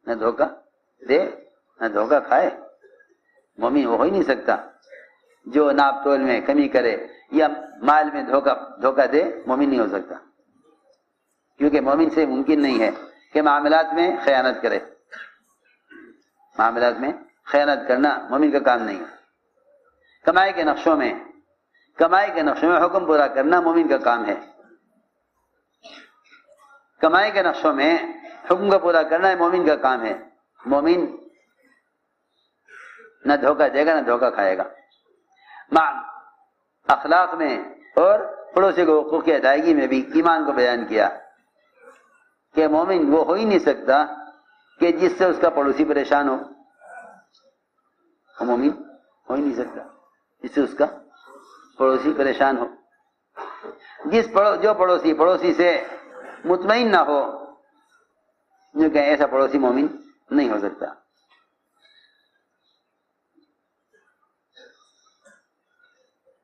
نہ دھوکہ دے نہ دھوکہ کھائے. مومن وہ ہو ہی نہیں سکتا جو ناپ تول میں کمی کرے یا مال میں دھوکہ دے. مومن نہیں ہو سکتا، کیونکہ مومن سے ممکن نہیں ہے کہ معاملات میں خیانت کرے. معاملات میں خیانت کرنا مومن کا کام نہیں ہے. کمائی کے نقشوں میں حکم پورا کرنا مومن کا کام ہے. کمائی کے نقشوں میں حکم کا پورا کرنا مومن کا کام ہے. مومن نہ دھوکہ دے گا نہ دھوکہ کھائے گا. اخلاق میں اور پڑوسی کو حقوق کی ادائیگی میں بھی ایمان کو بیان کیا کہ مومن وہ ہو ہی نہیں سکتا کہ جس سے اس کا پڑوسی پریشان ہو. مومن ہو ہی نہیں سکتا جس سے اس کا پڑوسی پریشان ہو. جو پڑوسی سے مطمئن نہ ہو، جو کہ ایسا پڑوسی مومن نہیں ہو سکتا.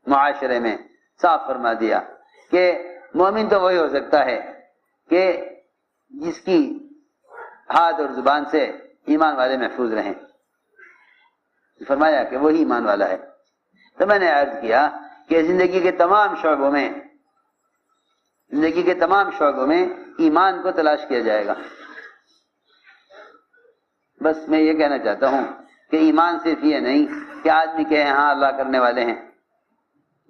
معاشرے میں صاف فرما دیا کہ مومن تو وہی ہو سکتا ہے کہ جس کی ہاتھ اور زبان سے ایمان والے محفوظ رہیں. فرمایا کہ وہی ایمان والا ہے. تو میں نے عرض کیا کہ زندگی کے تمام شعبوں میں ایمان کو تلاش کیا جائے گا. بس میں یہ کہنا چاہتا ہوں کہ ایمان صرف یہ نہیں کہ آدمی کہے ہاں اللہ کرنے والے ہیں.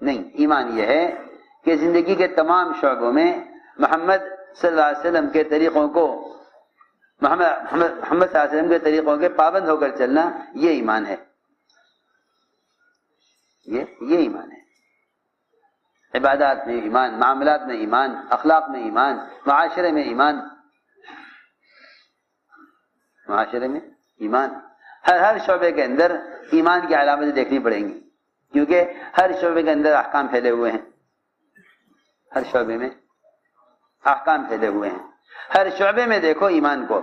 نہیں، ایمان یہ ہے کہ زندگی کے تمام شعبوں میں محمد صلی اللہ علیہ وسلم کے طریقوں کو محمد صلی اللہ علیہ وسلم کے طریقوں کے پابند ہو کر چلنا، یہ ایمان ہے. یہ ایمان ہے. عبادات میں ایمان، معاملات میں ایمان، اخلاق میں ایمان، معاشرے میں ایمان. ہر شعبے کے اندر ایمان کی علامتیں دیکھنی پڑیں گی، کیونکہ ہر شعبے کے اندر احکام پھیلے ہوئے ہیں. ہر شعبے میں احکام پھیلے ہوئے ہیں. ہر شعبے میں دیکھو ایمان کو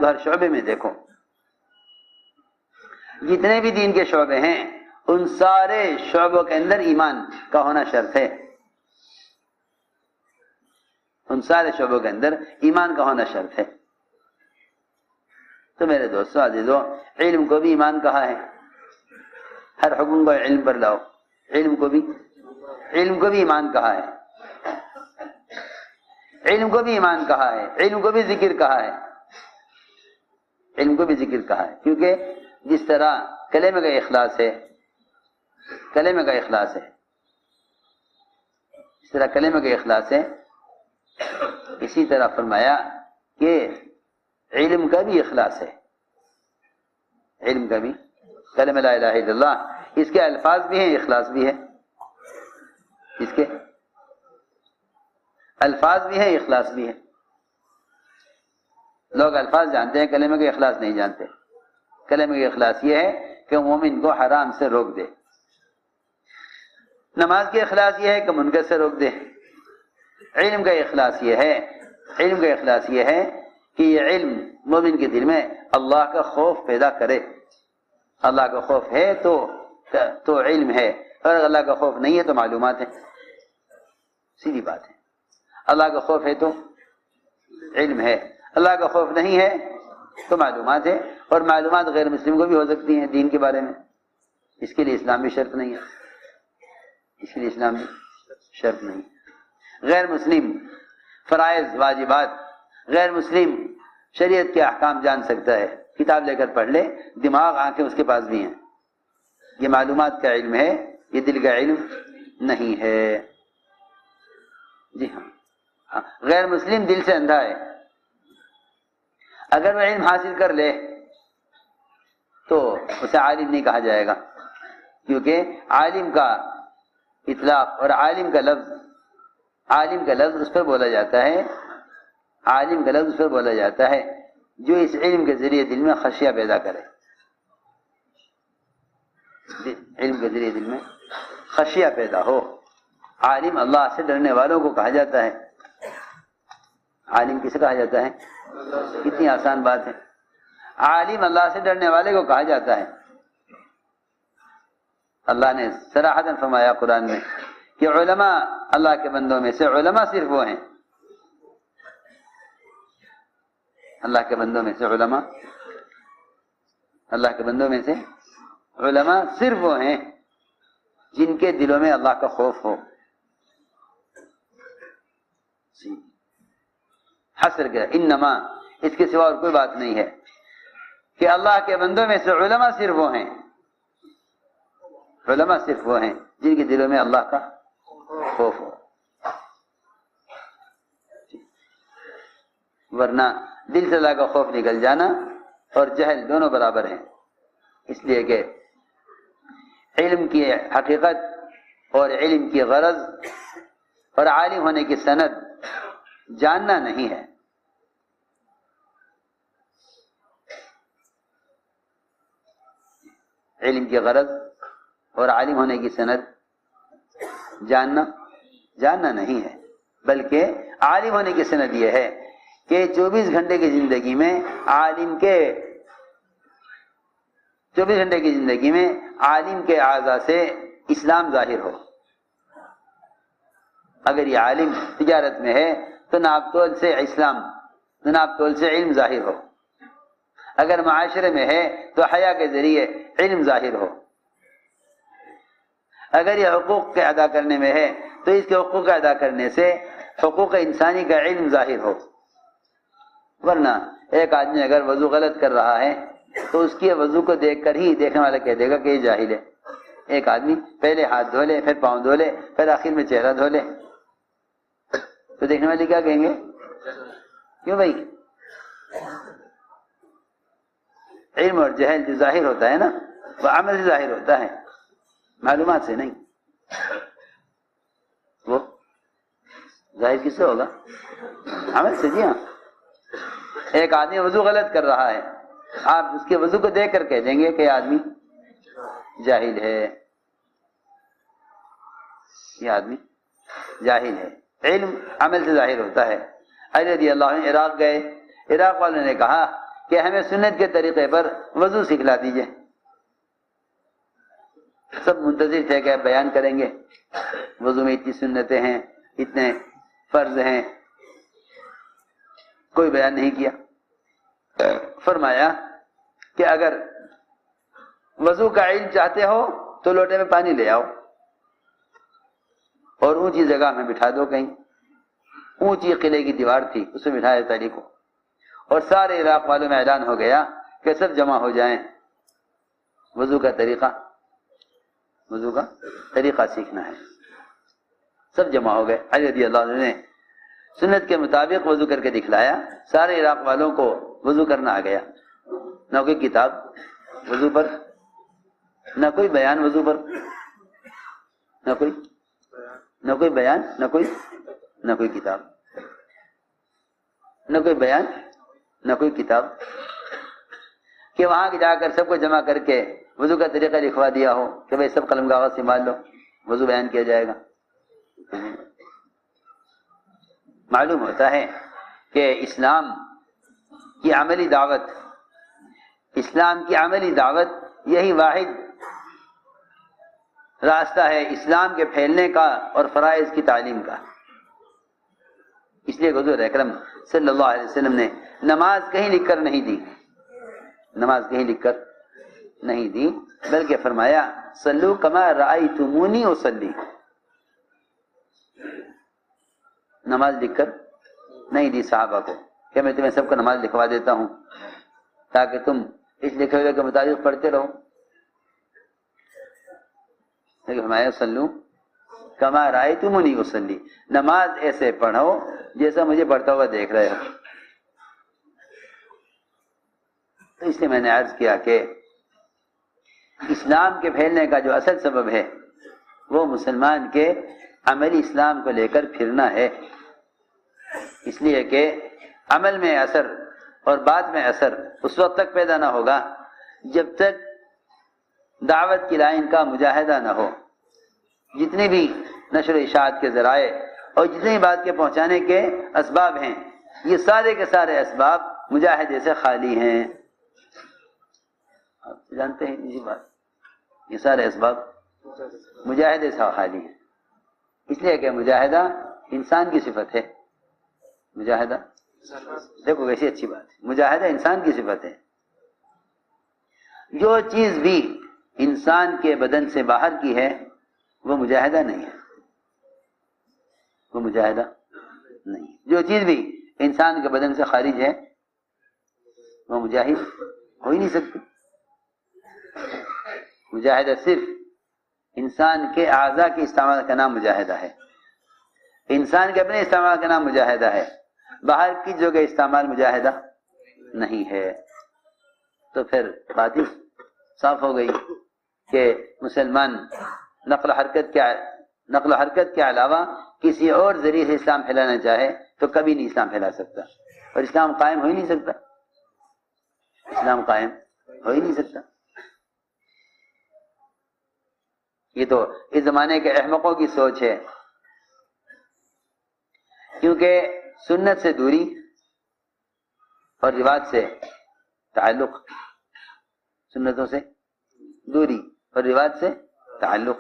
ہر شعبے میں دیکھو. جتنے بھی دین کے شعبے ہیں ان سارے شعبوں کے اندر ایمان کا ہونا شرط ہے. ان سارے شعبوں کے اندر ایمان کا ہونا شرط ہے. تو میرے دوستو عزیزو، علم کو بھی ایمان کہا ہے. ہر حکم کو علم پر لاؤ. علم کو بھی ایمان کہا ہے. علم کو بھی ایمان کہا ہے. علم کو بھی ذکر کہا ہے. کیونکہ جس طرح کلمے کا اخلاص ہے، اسی طرح فرمایا کہ علم کا بھی اخلاص ہے. علم کا بھی، کلمہ لا الہ الا اللہ، اس کے الفاظ بھی ہیں، اخلاص بھی ہے. اس کے الفاظ بھی ہیں، اخلاص بھی ہے. لوگ الفاظ جانتے ہیں، کلمے کے اخلاص نہیں جانتے. کلمے کے اخلاص یہ ہے کہ مومن کو حرام سے روک دے. نماز کے اخلاص یہ ہے کہ منکر سے روک دے. علم کا اخلاص یہ ہے کہ یہ علم مومن کے دل میں اللہ کا خوف پیدا کرے. اللہ کا خوف ہے تو علم ہے، اور اللہ کا خوف نہیں ہے تو معلومات ہے. سیدھی بات ہے. اللہ کا خوف ہے تو علم ہے، اللہ کا خوف نہیں ہے تو معلومات ہے. اور معلومات غیر مسلم کو بھی ہو سکتی ہیں دین کے بارے میں. اس کے لیے اسلام بھی شرط نہیں ہے. غیر مسلم فرائض واجبات، غیر مسلم شریعت کے احکام جان سکتا ہے. کتاب لے کر پڑھ لے، دماغ آنکھیں اس کے پاس بھی ہیں. یہ معلومات کا علم ہے، یہ دل کا علم نہیں ہے. جی ہاں، غیر مسلم دل سے اندھا ہے. اگر وہ علم حاصل کر لے تو اسے عالم نہیں کہا جائے گا، کیونکہ عالم کا اطلاق اور عالم کا لفظ اس پر بولا جاتا ہے جو اس علم کے ذریعے دل میں خشیہ پیدا کرے. علم کے ذریعے دل میں خشیہ پیدا ہو. عالم اللہ سے ڈرنے والوں کو کہا جاتا ہے. عالم کسے کہا جاتا ہے؟ کتنی آسان بات ہے. عالم اللہ سے ڈرنے والے کو کہا جاتا ہے. اللہ نے صراحتاً فرمایا قرآن میں کہ علماء اللہ کے بندوں میں سے علماء صرف وہ ہیں. اللہ کے بندوں میں سے علماء، اللہ کے بندوں میں سے علماء صرف وہ ہیں جن کے دلوں میں اللہ کا خوف ہو. حصر کیا انما، اس کے سوا اور کوئی بات نہیں ہے کہ اللہ کے بندوں میں سے علماء صرف وہ ہیں، علماء صرف وہ ہیں جن کے دلوں میں اللہ کا خوف ہو. ورنہ دل سے اللہ کا خوف نکل جانا اور جہل دونوں برابر ہیں. اس لیے کہ علم کی حقیقت اور علم کی غرض اور عالم ہونے کی سند جاننا نہیں ہے. علم کی غرض اور عالم ہونے کی سند جاننا نہیں ہے، بلکہ عالم ہونے کی سند یہ ہے کہ 24 گھنٹے کی زندگی میں عالم کے 24 گھنٹے کی زندگی میں عالم کے اعضاء سے اسلام ظاہر ہو. اگر یہ عالم تجارت میں ہے تو ناپ تول سے اسلام، ناپ تول سے علم ظاہر ہو. اگر معاشرے میں ہے تو حیا کے ذریعے علم ظاہر ہو. اگر یہ حقوق کے ادا کرنے میں ہے تو اس کے حقوق کا ادا کرنے سے حقوق انسانی کا علم ظاہر ہو. ورنہ ایک آدمی اگر وضو غلط کر رہا ہے تو اس کی وضو کو دیکھ کر ہی دیکھنے والا کہہ دے گا کہ یہ جاہل ہے. ایک آدمی پہلے ہاتھ دھو لے، پھر پاؤں دھو لے، پھر آخر میں چہرہ دھو لے تو دیکھنے والے کیا کہیں گے؟ کیوں بھائی؟ علم اور جہل جو ظاہر ہوتا ہے نا وہ عمل سے ظاہر ہوتا ہے، معلومات سے نہیں. وہ ظاہر کس سے ہوگا؟ عمل سے. جی ہاں، ایک آدمی وضو غلط کر رہا ہے، آپ اس کے وضو کو دیکھ کر کہہ دیں گے کہ یہ آدمی جاہل ہے، یہ آدمی جاہل ہے. علم عمل سے ظاہر ہوتا ہے. علی رضی اللہ عنہ عراق گئے، عراق والوں نے کہا کہ ہمیں سنت کے طریقے پر وضو سکھلا دیجئے. سب منتظر تھے کہ بیان کریں گے وضو میں اتنی سنتیں ہیں، اتنے فرض ہیں. کوئی بیان نہیں کیا. فرمایا کہ اگر وضو کا علم چاہتے ہو تو لوٹے میں پانی لے آؤ اور اونچی جگہ میں بٹھا دو. کہیں اونچی قلعے کی دیوار تھی، اس میں بٹھایا تاریخ کو، اور سارے عراق والوں میں اعلان ہو گیا کہ سب جمع ہو جائیں، وضو کا طریقہ سیکھنا ہے. سب جمع ہو گئے. علی رضی اللہ عنہ نے سنت کے مطابق وضو کر کے دکھلایا. سارے عراق والوں کو وضو کرنا آ گیا. نہ کوئی کتاب وضو پر، نہ کوئی بیان وضو پر، نہ کوئی بیان، نہ کوئی کتاب، نہ کوئی بیان، نہ کوئی کتاب. کہ وہاں جا کر سب کو جمع کر کے وضو کا طریقہ لکھوا دیا ہو کہ بھائی سب قلم کاغذ سنبھال لو، وضو بیان کیا جائے گا. معلوم ہوتا ہے کہ اسلام کی عملی دعوت یہی واحد راستہ ہے اسلام کے پھیلنے کا اور فرائض کی تعلیم کا. اس لیے حضور اکرم صلی اللہ علیہ وسلم نے نماز کہیں لکھ کر نہیں دی، بلکہ فرمایا صلو کما رأیتمونی اصلی. نماز لکھ کر نہیں دی صحابہ کو کہ میں تمہیں سب کو نماز لکھوا دیتا ہوں تاکہ تم اس لکھے ہوئے کے مطابق پڑھتے رہو. لیکن فرمایا صلو کما رأیتمونی اصلی، نماز ایسے پڑھو جیسا مجھے پڑھتا ہوا دیکھ رہے ہو. تو اس لیے میں نے عرض کیا کہ اسلام کے پھیلنے کا جو اصل سبب ہے وہ مسلمان کے عملی اسلام کو لے کر پھرنا ہے. اس لیے کہ عمل میں اثر اور بات میں اثر اس وقت تک پیدا نہ ہوگا جب تک دعوت کی لائن کا مجاہدہ نہ ہو. جتنے بھی نشر و اشاعت کے ذرائع اور جتنی بات کے پہنچانے کے اسباب ہیں، یہ سارے کے سارے اسباب مجاہدے سے خالی ہیں. آپ جانتے ہیں اسی بات، یہ سارے اسباب مجاہدے سے خالی ہیں. اس لیے کہ مجاہدہ انسان کی صفت ہے، مجاہدہ دیکھو کیسی اچھی بات ہے، مجاہدہ انسان کی صفت ہے. جو چیز بھی انسان کے بدن سے باہر کی ہے وہ مجاہدہ نہیں ہے، وہ مجاہدہ نہیں. جو چیز بھی انسان کے بدن سے خارج ہے وہ مجاہد ہو ہی نہیں سکتی. مجاہدہ صرف انسان کے اعضاء کے استعمال کا نام مجاہدہ ہے، انسان کے اپنے استعمال کا نام مجاہدہ ہے، باہر کی جو کہ استعمال مجاہدہ نہیں ہے. تو پھر بات ہی صاف ہو گئی کہ مسلمان نقل و حرکت کے علاوہ کسی اور ذریعے سے اسلام پھیلانا چاہے تو کبھی نہیں اسلام پھیلا سکتا، اور اسلام قائم ہو ہی نہیں سکتا، اسلام قائم ہو ہی نہیں سکتا. یہ تو اس زمانے کے احمقوں کی سوچ ہے، کیونکہ سنت سے دوری اور رواج سے تعلق، سنتوں سے دوری اور رواج سے تعلق،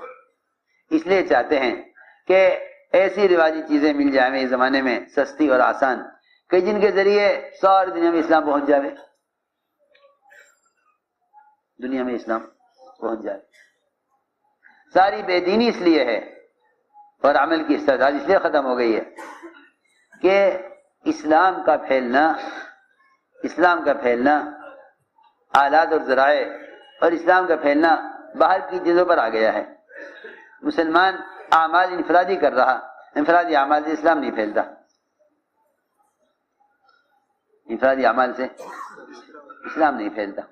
اس لیے چاہتے ہیں کہ ایسی رواجی چیزیں مل جائیں اس زمانے میں سستی اور آسان کہ جن کے ذریعے ساری دنیا میں اسلام پہنچ جائے، دنیا میں اسلام پہنچ جائے. ساری بے دینی اس لیے ہے اور عمل کی استعداد اس لیے ختم ہو گئی ہے کہ اسلام کا پھیلنا آلات اور ذرائع اور اسلام کا پھیلنا باہر کی چیزوں پر آ گیا ہے. مسلمان اعمال انفرادی کر رہا، انفرادی اعمال سے اسلام نہیں پھیلتا، انفرادی اعمال سے اسلام نہیں پھیلتا.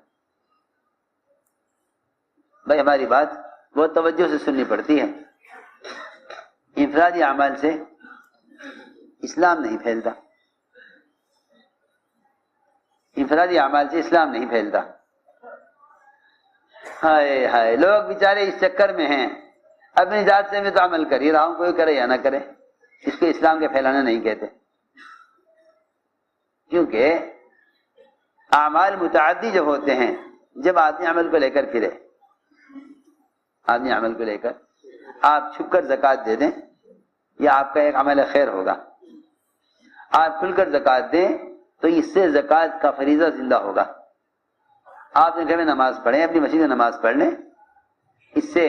بھائی ہماری بات بہت توجہ سے سننی پڑتی ہے، انفرادی اعمال سے اسلام نہیں پھیلتا، انفرادی اعمال سے اسلام نہیں پھیلتا. ہائے ہائے، لوگ بیچارے اس چکر میں ہیں اپنی ذات سے میں تو عمل کر ہی رہا ہوں، کوئی کرے یا نہ کرے، اس کو اسلام کے پھیلانا نہیں کہتے. کیونکہ اعمال متعدی جب ہوتے ہیں، جب آدمی عمل کو لے کر پھرے، آدمی عمل کو لے کر، آپ چھپ کر زکوٰۃ دے دیں یا آپ کا ایک عمل خیر ہوگا، آپ کھل کر زکوٰۃ دیں تو اس سے زکوٰۃ کا فریضہ زندہ ہوگا. آپ نے گھر میں نماز پڑھیں، اپنی مسجد میں نماز پڑھ لیں، اس سے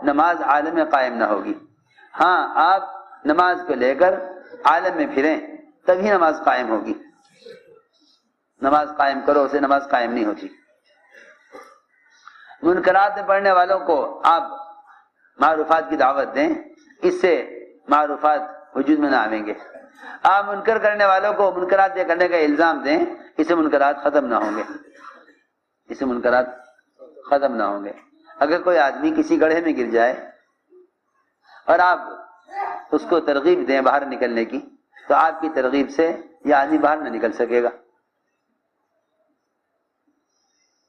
نماز عالم میں قائم نہ ہوگی. ہاں آپ نماز کو لے کر عالم میں پھریں تبھی نماز قائم ہوگی. نماز قائم کرو، اسے نماز قائم نہیں ہوتی. منکرات میں پڑھنے والوں کو آپ معروفات کی دعوت دیں، اس سے معروفات وجود میں نہ آئیں گے. آپ منکر کرنے والوں کو منکرات کرنے کا الزام دیں، اس سے منکرات ختم نہ ہوں گے، اس سے منکرات ختم نہ ہوں گے. اگر کوئی آدمی کسی گڑھے میں گر جائے اور آپ اس کو ترغیب دیں باہر نکلنے کی، تو آپ کی ترغیب سے یہ آدمی باہر نہ نکل سکے گا.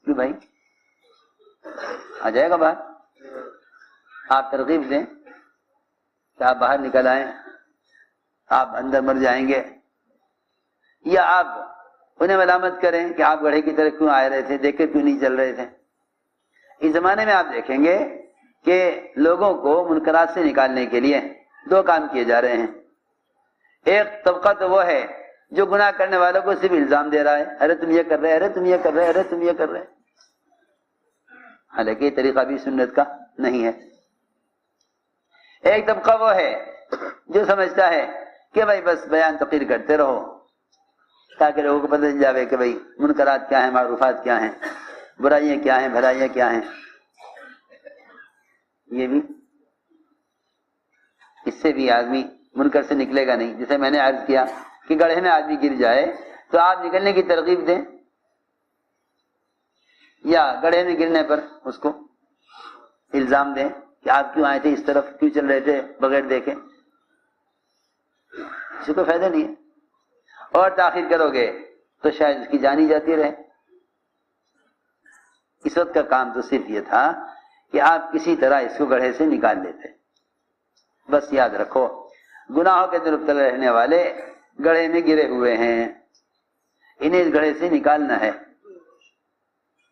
کیوں بھائی؟ آ جائے گا باہر. آپ ترغیب دیں کہ آپ باہر نکل آئیں، آپ اندر مر جائیں گے، یا آپ انہیں ملامت کریں کہ آپ گڑھے کی طرف کیوں آئے رہے تھے، دیکھ کے کیوں نہیں چل رہے تھے. اس زمانے میں آپ دیکھیں گے کہ لوگوں کو منکرات سے نکالنے کے لیے دو کام کیے جا رہے ہیں. ایک طبقہ تو وہ ہے جو گناہ کرنے والوں کو صرف الزام دے رہا ہے، ارے تم یہ کر رہے، ارے تم یہ کر رہے، ارے تم یہ کر رہے، حالانکہ یہ طریقہ بھی سنت کا نہیں ہے. ایک طبقہ وہ ہے جو سمجھتا ہے کہ بھائی بس بیان تقریر کرتے رہو تاکہ لوگوں کو پتہ چل جاوے کہ بھائی منکرات کیا ہیں، معروفات کیا ہیں، برائیاں کیا ہیں، بھلائیاں کیا ہیں. یہ بھی، اس سے بھی آدمی منکر سے نکلے گا نہیں. جیسے میں نے عرض کیا کہ گڑھے میں آدمی گر جائے تو آپ نکلنے کی ترغیب دیں، یا گڑھے میں گرنے پر اس کو الزام دیں کہ آپ کیوں آئے تھے، اس طرف کیوں چل رہے تھے بغیر دیکھے. اس کو فائدہ نہیں ہے. اور تاخیر کرو گے تو شاید اس کی جان ہی جاتی رہے. اس وقت کا کام تو صرف یہ تھا کہ آپ کسی طرح اس کو گڑھے سے نکال لیتے. بس یاد رکھو، گناہوں کے اندر مبتلا رہنے والے گڑھے میں گرے ہوئے ہیں، انہیں اس گڑھے سے نکالنا ہے.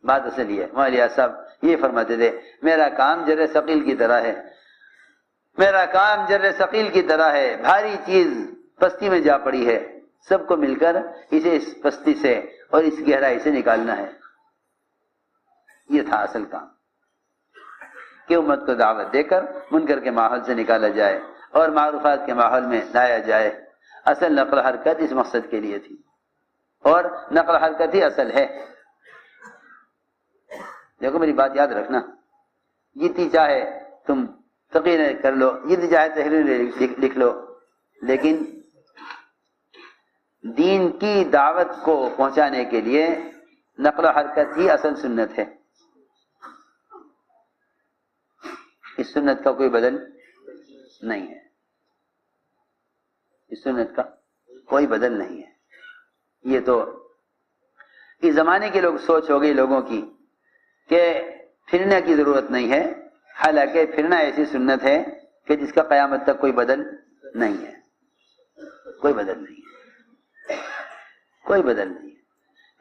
بات اصل یہ ہے. مولانا صاحب یہ فرماتے تھے، میرا کام جر ثقیل کی طرح ہے، میرا کام جر ثقیل کی طرح ہے، بھاری چیز پستی میں جا پڑی ہے، سب کو مل کر اسے اس پستی سے اور اس گہرائی سے نکالنا ہے. یہ تھا اصل کام کہ امت کو دعوت دے کر منکر کے ماحول سے نکالا جائے اور معروفات کے ماحول میں لایا جائے. اصل نقل و حرکت اس مقصد کے لیے تھی اور نقل و حرکت ہی اصل ہے. دیکھو میری بات یاد رکھنا، جتنی چاہے تم تقریر کر لو، جتنی چاہے تحریر لکھ لو، لیکن دین کی دعوت کو پہنچانے کے لیے نقل و حرکت ہی اصل سنت ہے. اس سنت کا کوئی بدل نہیں ہے، اس سنت کا کوئی بدل نہیں ہے. یہ تو اس زمانے کے لوگ سوچ ہو گئی لوگوں کی کہ پھرنے کی ضرورت نہیں ہے، حالانکہ پھرنا ایسی سنت ہے کہ جس کا قیامت تک کوئی بدل نہیں ہے. کوئی بدل نہیں ہے، کوئی بدل نہیں ہے.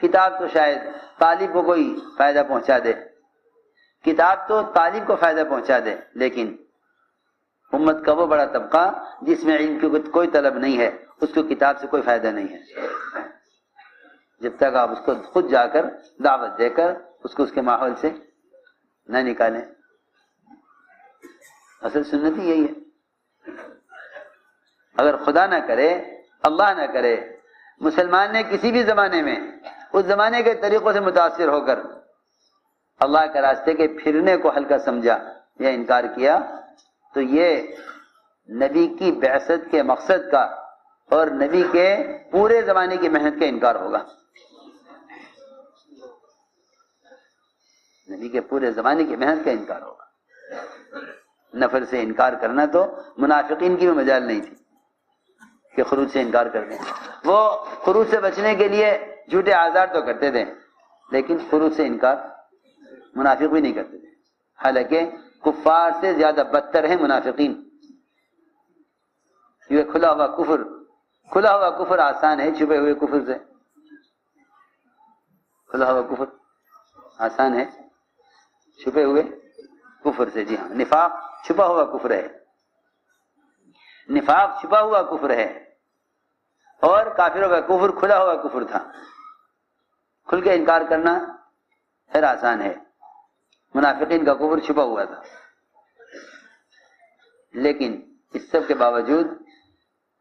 کتاب تو شاید طالب کو کوئی فائدہ پہنچا دے، کتاب تو طالب کو فائدہ پہنچا دے، لیکن امت کا وہ بڑا طبقہ جس میں علم کی کوئی طلب نہیں ہے، اس کو کتاب سے کوئی فائدہ نہیں ہے. جب تک آپ اس کو خود جا کر دعوت دے کر اس کو اس کے ماحول سے نہ نکالیں. اصل سنت ہی یہی ہے. اگر خدا نہ کرے، اللہ نہ کرے، مسلمان نے کسی بھی زمانے میں اس زمانے کے طریقوں سے متاثر ہو کر اللہ کے راستے کے پھرنے کو ہلکا سمجھا یا انکار کیا، تو یہ نبی کی بعثت کے مقصد کا اور نبی کے پورے زمانے کی محنت کا انکار ہوگا. نبی کے پورے زمانے کی محنت کا انکار ہوگا. نفل سے انکار کرنا تو منافقین کی بھی مجال نہیں تھی کہ خروج سے انکار کر دیں. وہ خروج سے بچنے کے لیے جھوٹے آزار تو کرتے تھے، لیکن خروج سے انکار منافق بھی نہیں کرتے تھے. حالانکہ کفار سے زیادہ بدتر ہیں منافقین. یہ کھلا ہوا کفر آسان ہے چھپے ہوئے کفر سے. کھلا ہوا کفر آسان ہے چھپے ہوئے کفر سے. جی ہاں، نفاق چھپا ہوا کفر ہے. نفاق چھپا ہوا کفر ہے اور کافروں کا کفر کھلا ہوا کفر تھا. کھل کے انکار کرنا پھر آسان ہے. منافقین کا کفر چھپا ہوا تھا، لیکن اس سب کے باوجود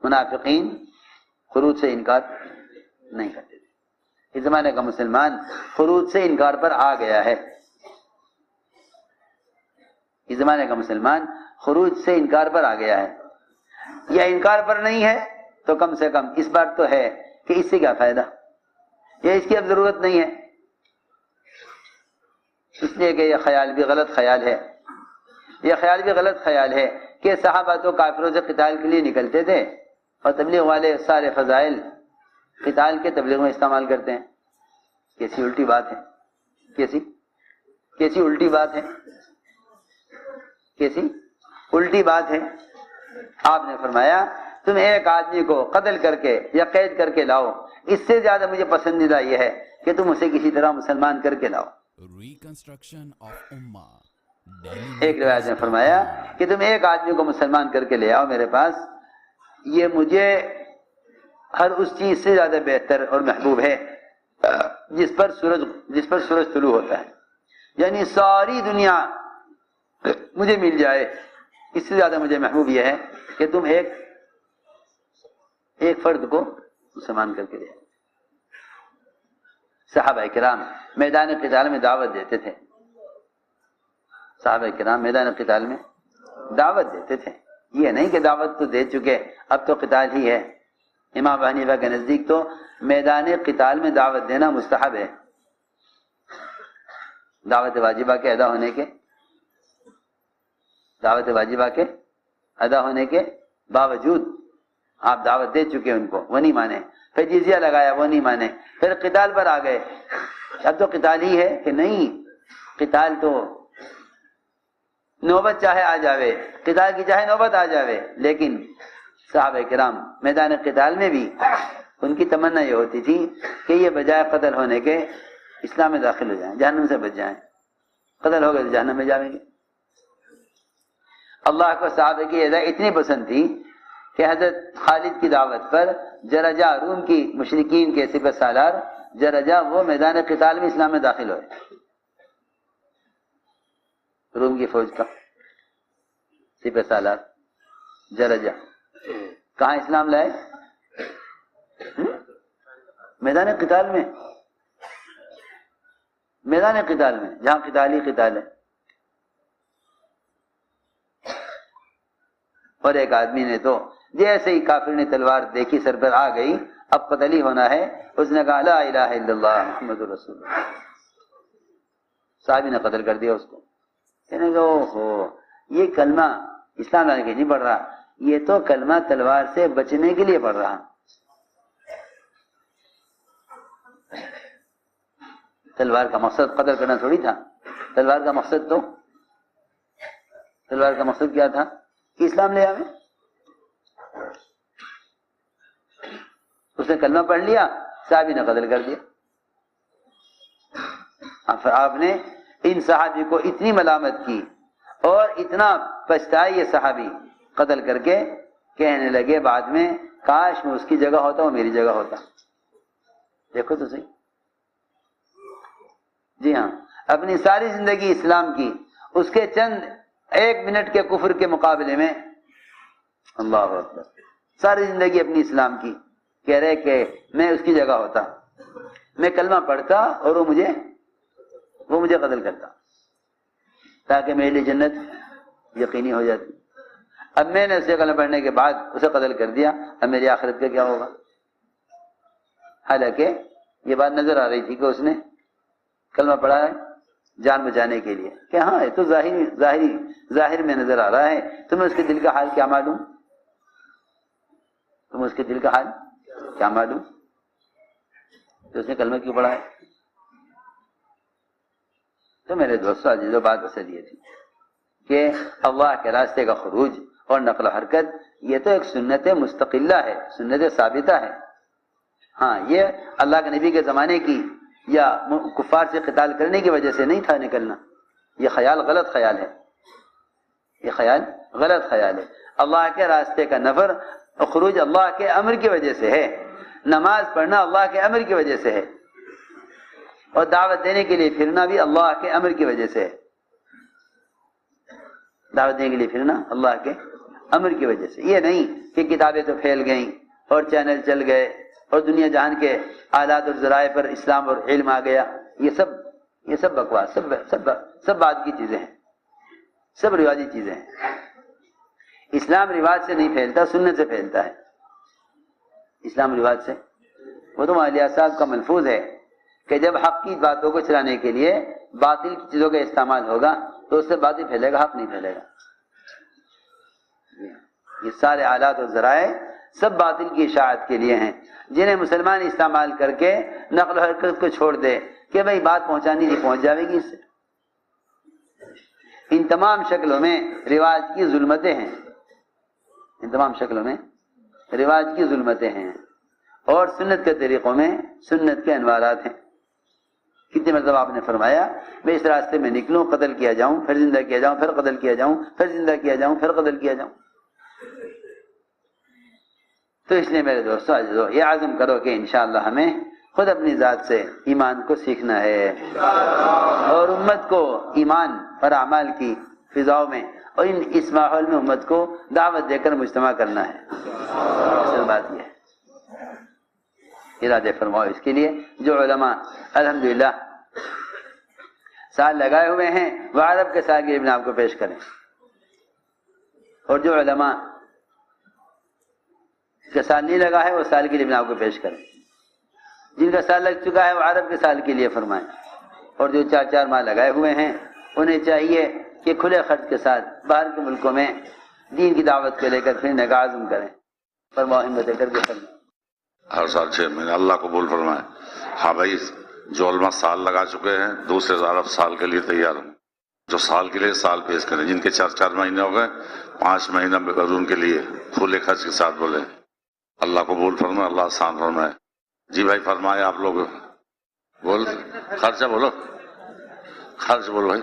منافقین خروج سے انکار نہیں کرتے تھے. اس زمانے کا مسلمان خروج سے انکار پر آ گیا ہے. اس زمانے کا مسلمان خروج سے انکار پر آ گیا ہے. یا انکار پر نہیں ہے تو کم سے کم اس بات تو ہے کہ اس سے کیا فائدہ، یا اس کی اب ضرورت نہیں ہے. اس لیے کہ یہ خیال بھی غلط خیال ہے. یہ خیال بھی غلط خیال ہے کہ صحابہ تو کافروں سے قتال کے لیے نکلتے تھے اور تبلیغ والے سارے فضائل قتال کے تبلیغ میں استعمال کرتے ہیں. کیسی الٹی بات ہے، کیسی الٹی بات ہے، کیسی الٹی بات ہے. آپ نے فرمایا تم ایک آدمی کو قتل کر کے یا قید کر کے لاؤ، اس سے زیادہ مجھے پسندیدہ یہ ہے کہ تم اسے کسی طرح مسلمان کر کے لاؤ. ایک روایت میں فرمایا کہ تم ایک آدمی کو مسلمان کر کے لے آؤ میرے پاس، یہ مجھے ہر اس چیز سے زیادہ بہتر اور محبوب ہے جس پر سورج طلوع ہوتا ہے. یعنی ساری دنیا مجھے مل جائے، اس سے زیادہ مجھے محبوب یہ ہے کہ تم ایک فرد کو مسلمان کر کے لے آؤ. صحابہ کرام میدان قتال میں دعوت دیتے تھے. صحابہ کرام میدان قتال میں دعوت دیتے تھے. یہ نہیں کہ دعوت تو دے چکے اب تو قتال ہی ہے. امام ابو حنیفہ کے نزدیک تو میدان قتال میں دعوت دینا مستحب ہے. دعوت واجبہ کے ادا ہونے کے باوجود آپ دعوت دے چکے ان کو، وہ نہیں مانے. پھر جزیہ لگایا، وہ نہیں مانے. پھر قتال پر آ گئے. اب تو قتال ہی ہے کہ نہیں، قتال تو نوبت چاہے آ جاوے، قتال کی چاہے نوبت آ جاوے، لیکن صحابہ کرام میدان قتال میں بھی ان کی تمنا یہ ہوتی تھی کہ یہ بجائے قتل ہونے کے اسلام میں داخل ہو جائیں، جہنم سے بچ جائیں. قتل ہو گئے تو جہنم میں جائیں گے. اللہ کو صحابہ کی ہدایت اتنی پسند تھی کہ حضرت خالد کی دعوت پر جرجہ روم کی مشرکین کے سپہ سالار جرجہ وہ میدان قتال میں اسلام میں داخل ہوئے، روم کی فوج کا سپہ سالار جرجہ کہاں اسلام لائے؟ میدان قتال میں، میدان قتال میں جہاں قتال ہی قتال ہے۔ اور ایک آدمی نے تو جیسے ہی کافر نے تلوار دیکھی سر پر آ گئی، اب قتل ہی ہونا ہے، اس نے کہا لا الہ الا اللہ محمد رسول اللہ، صحابی نے قتل کر دیا اس کو۔ کہنے کہ اوہو یہ کلمہ اسلام لانے کے لیے نہیں پڑھ رہا، یہ تو کلمہ تلوار سے بچنے کے لیے پڑھ رہا۔ تلوار کا مقصد قتل کرنا تھوڑی تھا، تلوار کا مقصد کیا تھا کہ اسلام لے آویں۔ اس نے کلمہ پڑھ لیا، صحابی نے قتل کر دیا۔ آپ نے ان صحابی کو اتنی ملامت کی اور اتنا پچھتائے یہ صحابی قتل کر کے، کہنے لگے بعد میں کاش میں اس کی جگہ ہوتا وہ میری جگہ ہوتا۔ دیکھو تو صحیح، جی ہاں، اپنی ساری زندگی اسلام کی، اس کے چند ایک منٹ کے کفر کے مقابلے میں اللہ اکبر، ساری زندگی اپنی اسلام کی، کہہ رہے کہ میں اس کی جگہ ہوتا، میں کلمہ پڑھتا اور وہ مجھے قتل کرتا تاکہ میرے لیے جنت یقینی ہو جاتی۔ اب میں نے اسے کلمہ پڑھنے کے بعد اسے قتل کر دیا، اب میری آخرت کا کیا ہوگا؟ حالانکہ یہ بات نظر آ رہی تھی کہ اس نے کلمہ پڑھا ہے جان بچانے کے لیے، کہ ہاں یہ تو ظاہر میں نظر آ رہا ہے، تمہیں اس کے دل کا حال کیا معلوم؟ تمہیں اس کے دل کا حال کیا معلوم کہ اس نے کلمہ کیوں پڑھا ہے؟ تو میرے دوستوں عزیزوں، بات اصل یہ تھی کہ اللہ کے راستے کا خروج اور نقل و حرکت یہ تو ایک سنت مستقلہ ہے، سنت ثابتہ ہے۔ ہاں یہ اللہ کے نبی کے زمانے کی یا کفار سے قتال کرنے کی وجہ سے نہیں تھا نکلنا، یہ خیال غلط خیال ہے، یہ خیال غلط خیال ہے۔ اللہ کے راستے کا نفر خروج اللہ کے امر کی وجہ سے ہے، نماز پڑھنا اللہ کے امر کی وجہ سے ہے، اور دعوت دینے کے لیے پھرنا بھی اللہ کے امر کی وجہ سے ہے۔ دعوت دینے کے لیے پھرنا اللہ کے امر کی وجہ سے، یہ نہیں کہ کتابیں تو پھیل گئیں اور چینل چل گئے اور دنیا جہان کے آلات اور ذرائع پر اسلام اور علم آ گیا، یہ سب بکواس، سب بات کی چیزیں ہیں، سب رواجی چیزیں ہیں۔ اسلام رواج سے نہیں پھیلتا، سنت سے پھیلتا ہے۔ اسلام رواج سے، وہ تو مولانا صاحب کا ملفوظ ہے کہ جب حق کی باتوں کو چلانے کے لیے باطل کی چیزوں کا استعمال ہوگا تو اس سے باطل پھیلے گا، حق نہیں پھیلے گا۔ یہ سارے آلات اور ذرائع سب باطل کی اشاعت کے لیے ہیں، جنہیں مسلمان استعمال کر کے نقل و حرکت کو چھوڑ دے کہ بھئی بات پہنچانی نہیں، پہنچ جاوے گی اس سے۔ ان تمام شکلوں میں رواج کی ظلمتیں ہیں، ان تمام شکلوں میں رواج کی ظلمتیں ہیں، اور سنت کے طریقوں میں سنت کے انوارات ہیں۔ کتنے مرتبہ آپ نے فرمایا میں اس راستے میں نکلوں، قتل کیا جاؤں، پھر زندہ کیا جاؤں، پھر قتل کیا جاؤں، پھر زندہ کیا جاؤں، پھر قتل کیا جاؤں۔ تو اس لیے میرے دوستو عزیزو، یہ عزم کرو کہ انشاءاللہ ہمیں خود اپنی ذات سے ایمان کو سیکھنا ہے اور امت کو ایمان اور اعمال کی فضاؤں میں اور اس ماحول میں امت کو دعوت دے کر مجتمع کرنا ہے۔ اصل بات یہ ہے، ارادے فرماؤ اس کے لیے۔ جو علماء الحمدللہ سال لگائے ہوئے ہیں وہ عرب کے سال کے لیے آپ کو پیش کریں، اور جو علماء کا سال نہیں لگا ہے وہ سال کے لیے آپ کو پیش کریں۔ جن کا سال لگ چکا ہے وہ عرب کے سال کے لیے فرمائیں، اور جو 4 ماہ لگائے ہوئے ہیں انہیں چاہیے کہ کھلے خرچ کے ساتھ باہر کے ملکوں میں دین کی دعوت کو لے کر پھرنے کا عزم کریں، فرماؤ ہمت کر کے فرمائیں۔ ہر سال 6 مہینے اللہ قبول فرمائے۔ ہاں بھائی، جو علماء سال لگا چکے ہیں دوسرے عرب سال کے لیے تیار ہیں، جو سال کے لیے سال پیش کریں، جن کے 4 مہینے ہو گئے 5 مہینہ ان کے لیے کھلے خرچ کے ساتھ بولیں اللہ قبول فرمائے، اللہ آسان فرمائے۔ جی بھائی فرمائے، آپ لوگ بول، خرچہ بولو، خرچ بولو بھائی۔